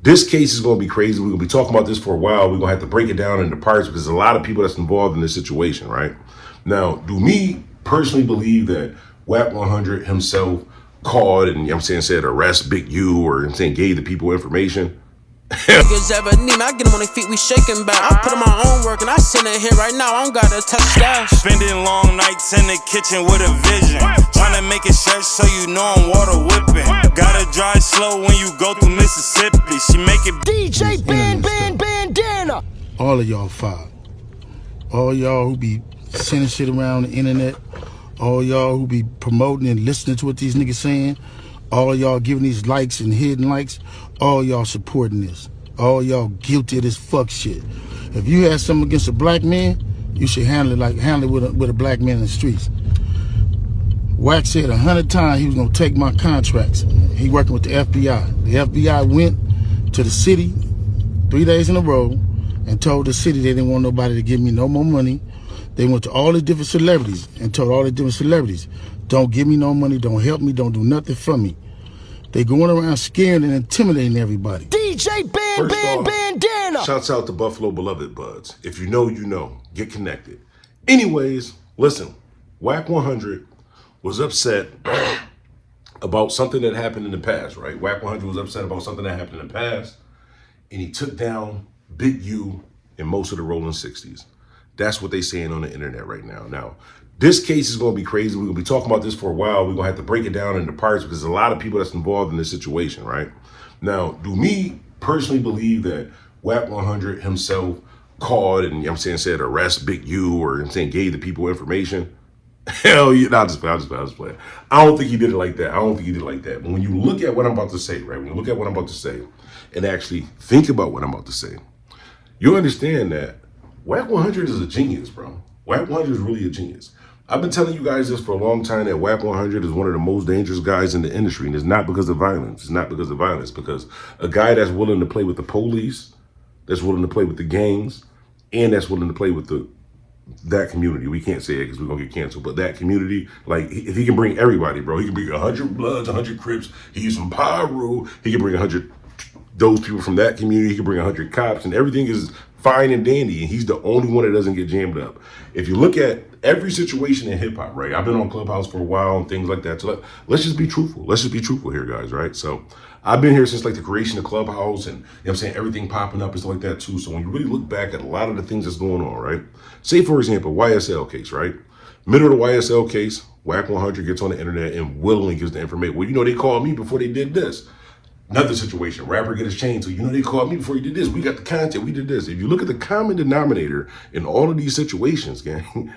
This case is going to be crazy. We're going to be talking about this for a while. We're going to have to break it down into parts because there's a lot of people that's involved in this situation, right? Now, do me personally believe that WACK 100 himself called and, you know what I'm saying, said arrest Big U or, I'm saying, gave the people information? Niggas ever need me, I get them on their feet, we shaking back. I put in my own work and I sit in here right now, I don't gotta touch that. Spending long nights in the kitchen with a vision, trying to make it stretch so you know I'm water whipping. Gotta drive slow when you go through Mississippi. She make it DJ Bandana. All of y'all fired. All y'all who be sending shit around the internet. All y'all who be promoting and listening to what these niggas saying. All y'all giving these likes and hidden likes. All y'all supporting this. All y'all guilty of this fuck shit. If you had something against a black man, you should handle it with a black man in the streets. WACK said 100 times he was gonna take my contracts. He working with the FBI. The FBI went to the city 3 days in a row and told the city they didn't want nobody to give me no more money. They went to all the different celebrities and told all the different celebrities, don't give me no money, don't help me, don't do nothing for me. They going around scaring and intimidating everybody. DJ Bandana. Shouts out to Buffalo Beloved Buds. If you know, you know. Get connected. Anyways, listen, WACK 100 was upset about something that happened in the past, right? WACK 100 was upset about something that happened in the past, and he took down Big U and most of the Rolling 60s. That's what they saying on the internet right now. Now, this case is going to be crazy. We're going to be talking about this for a while. We're going to have to break it down into parts because there's a lot of people that's involved in this situation, right? Now, do me personally believe that WACK 100 himself called and, you know what I'm saying, said arrest Big U or, I'm saying, gave the people information? Hell yeah, I'll just play. I don't think he did it like that. But when you look at what I'm about to say, right? When you look at what I'm about to say and actually think about what I'm about to say, you'll understand that WACK 100 is a genius, bro. WACK 100 is really a genius. I've been telling you guys this for a long time that WACK 100 is one of the most dangerous guys in the industry, and it's not because of violence. It's not because of violence, because a guy that's willing to play with the police, that's willing to play with the gangs, and that's willing to play with that community. We can't say it because we're going to get canceled, but that community, like, if he can bring everybody, bro, he can bring 100 Bloods, 100 Crips, he's from Pyro, he can bring 100 those people from that community, he can bring 100 cops, and everything is fine and dandy, and he's the only one that doesn't get jammed up. If you look at every situation in hip-hop, right? I've been on Clubhouse for a while and things like that, so let's just be truthful. Let's just be truthful here, guys, right? So I've been here since like the creation of Clubhouse and, you know what I'm saying, everything popping up and stuff like that too. So when you really look back at a lot of the things that's going on, right? Say, for example, YSL case, right? Middle of the YSL case, WACK 100 gets on the internet and willingly gives the information. Well, you know, they called me before they did this. Another situation, rapper get his chain, so you know they called me before he did this. We got the content, we did this. If you look at the common denominator in all of these situations, gang,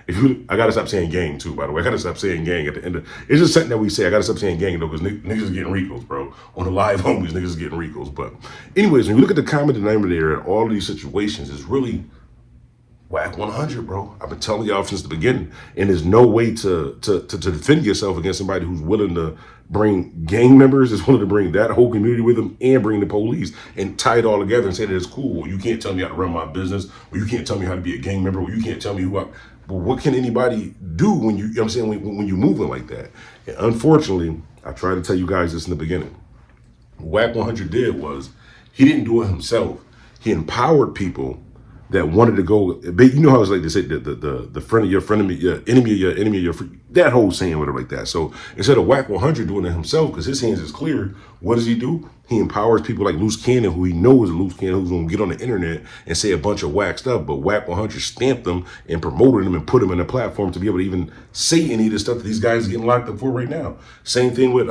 I gotta stop saying gang too, by the way. I gotta stop saying gang at the end of, it's just something that we say. I gotta stop saying gang though, because niggas is getting recos, bro. On the live homies, niggas is getting recos. But anyways, when you look at the common denominator in all of these situations, it's really WACK 100, bro. I've been telling y'all since the beginning, and there's no way to defend yourself against somebody who's willing to bring gang members, is willing to bring that whole community with them, and bring the police and tie it all together and say that it's cool. Well, you can't tell me how to run my business, or you can't tell me how to be a gang member, or you can't tell me who I. But what can anybody do when you know what I'm saying, when you're moving like that? And unfortunately, I tried to tell you guys this in the beginning. What WACK 100 did was he didn't do it himself. He empowered people that wanted to go, you know how it's like they say, the friend of your friend, your enemy of your enemy of your friend, that whole saying, whatever like that. So instead of WACK 100 doing it himself, because his hands is clear, what does he do? He empowers people like Loose Cannon, who he knows is a Loose Cannon, who's going to get on the internet and say a bunch of whack stuff, but WACK 100 stamped them and promoted them and put them in a platform to be able to even say any of the stuff that these guys are getting locked up for right now. Same thing with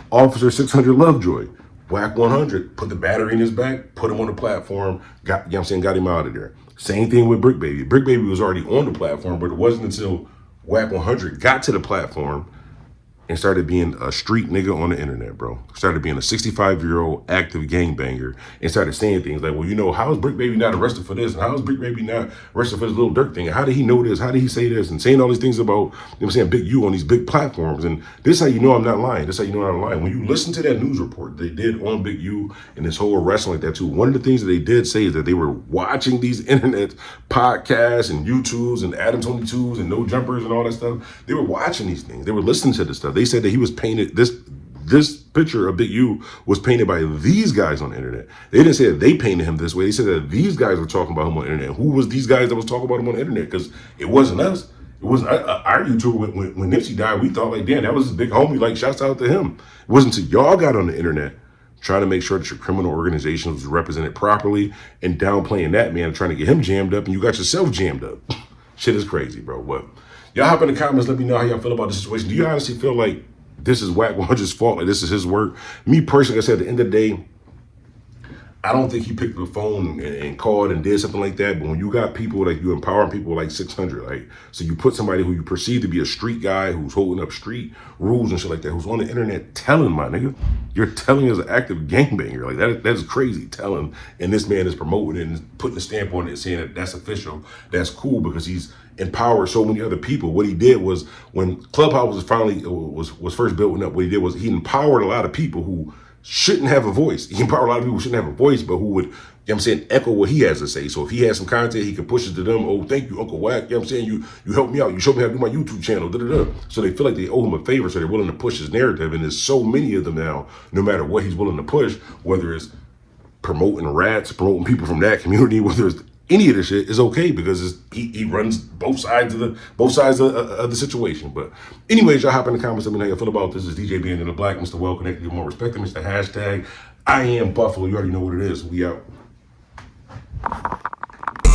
Officer 600 Lovejoy. WACK 100 put the battery in his back, put him on the platform, got, you know what I'm saying, got him out of there. Same thing with Brick Baby. Brick Baby was already on the platform, but it wasn't until WACK 100 got to the platform and started being a street nigga on the internet, bro. Started being a 65-year-old active gangbanger and started saying things like, well, you know, how is Brick Baby not arrested for this? And how is Brick Baby not arrested for this Little Dirk thing? And how did he know this? How did he say this? And saying all these things about, you know what I'm saying, Big U on these big platforms. And this is how you know I'm not lying. This is how you know I'm not lying. When you listen to that news report they did on Big U and this whole arrest like that too, one of the things that they did say is that they were watching these internet podcasts and YouTubes and Adam 22s and No Jumpers and all that stuff. They were watching these things. They were listening to this stuff. They said that he was painted, this picture of Big U was painted by these guys on the internet. They didn't say that they painted him this way. They said that these guys were talking about him on the internet. Who was these guys that was talking about him on the internet? Because it wasn't us. It wasn't our YouTuber. When Nipsey died, we thought like, damn, that was his big homie. Like, shouts out to him. It wasn't until y'all got on the internet trying to make sure that your criminal organization was represented properly and downplaying that man and trying to get him jammed up, and you got yourself jammed up. Shit is crazy, bro. What? Y'all hop in the comments, let me know how y'all feel about the situation. Do you honestly feel like this is Wack 100's fault, like this is his work? Me personally, like I said, at the end of the day, I don't think he picked up the phone and called and did something like that. But when you got people like you empowering people like 600, like, so you put somebody who you perceive to be a street guy who's holding up street rules and shit like that, who's on the internet telling, my nigga, you're telling as an active gangbanger. Like that's crazy telling. And this man is promoting it and putting a stamp on it saying that that's official. That's cool because he's empowered so many other people. What he did was when Clubhouse was finally was first building up, what he did was he empowered a lot of people who shouldn't have a voice. He empowered a lot of people who shouldn't have a voice, but who would, you know what I'm saying, echo what he has to say. So if he has some content, he can push it to them. Oh, thank you, Uncle Wack. You know what I'm saying? You helped me out. You showed me how to do my YouTube channel. So they feel like they owe him a favor, so they're willing to push his narrative. And there's so many of them now, no matter what he's willing to push, whether it's promoting rats, promoting people from that community, whether it's any of this shit, is okay because he runs both sides of the situation. But anyways, y'all hop in the comments. Let me know how you feel about this. This is DJ being in the black, Mr. Well Connected. Give more respect to Mr. Hashtag I am Buffalo. You already know what it is. We out.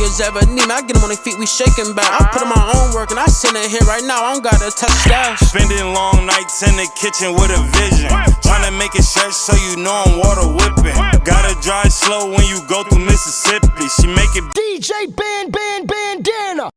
Niggas ever need me, I get them on their feet, we shaking back. I put in my own work and I sit in here right now, I don't gotta touch that. Spending long nights in the kitchen with a vision. Trying to make it stretch so you know I'm water whipping. Gotta drive slow when you go through Mississippi. She make it DJ Bandana.